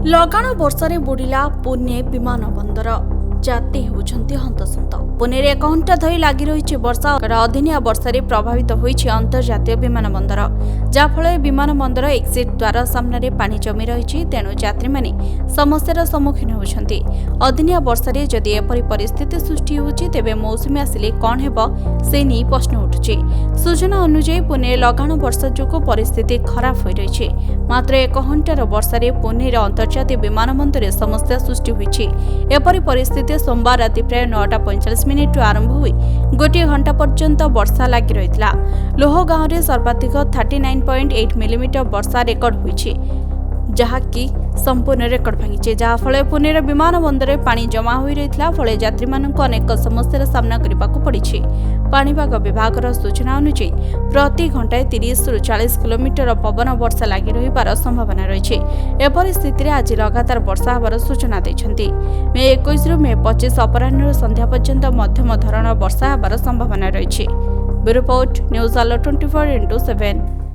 ଲଗାଣ ବର୍ଷାରେ ବୁଡ଼ିଲା ପୁନେ ବିମାନ ବନ୍ଦର। ଯାତ୍ରୀ ହେଉଛନ୍ତି ହନ୍ତସନ୍ତ। ପୁନେରେ 1 ଘଣ୍ଟା ଧରି ଲାଗି ରହିଛି ବର୍ଷା। ଅଦିନିଆ ବର୍ଷାରେ ପ୍ରଭାବିତ ହୋଇଛି ଅନ୍ତର୍ଜାତୀୟ ବିମାନ ବନ୍ଦର, ଯାହାଫଳରେ ବିମାନ ବନ୍ଦର ଏକ୍ସିଟ୍ ଦ୍ୱାର ସାମ୍ନାରେ ପାଣି ଜମି ରହିଛି। ତେଣୁ ଯାତ୍ରୀମାନେ ସମସ୍ୟାର ସମ୍ମୁଖୀନ ହେଉଛନ୍ତି। ଅଦିନିଆ ବର୍ଷାରେ ଯଦି ଏପରି ପରିସ୍ଥିତି ସୃଷ୍ଟି ହେଉଛି, ତେବେ ମୌସୁମୀ ଆସିଲେ କ'ଣ ହେବ, ସେ ନେଇ ପ୍ରଶ୍ନ ଉଠୁଛି। ସୂଚନା ଅନୁଯାୟୀ ପୁନେରେ ଲଗାଣ ବର୍ଷା ଯୋଗୁଁ ପରିସ୍ଥିତି ଖରାପ ହୋଇ ରହିଛି। ମାତ୍ର 1 ଘଣ୍ଟାର ବର୍ଷାରେ ପୁନେର ଅନ୍ତର୍ଜାତୀୟ ବିମାନ ବନ୍ଦରରେ ସମସ୍ୟା ସୃଷ୍ଟି ହୋଇଛି। ଏପରି ପରିସ୍ଥିତି सोमवार राति प्राय 9:45 आरंभ हुई 1 घंटा पर्यंत वर्षा लगी रही। लोह गाँव में सर्वाधिक 39.8 मिलीमीटर वर्षा रेकर्ड हुई, जहाँकि संपूर्ण रेकर्ड भांगी, जहाँफल पुनेर विमान बंदर में पानी जमा हो रही फल यात्री मानक अनेक समस्यार सामना करने को पड़ी। पाणीपाग विभाग सूचना अनुसार प्रति घंटाए 30 ରୁ 40 किलोमीटर पवन वर्षा लगी रही संभावना रही। एपरी स्थित में आज लगातार वर्षा होबार सूचना देते। मे 21 ରୁ मे 25 अपराह्न संध्या पर्यंत मध्यम धरण वर्षा होबार संभावना रही। Bureau report, news alert 24x7।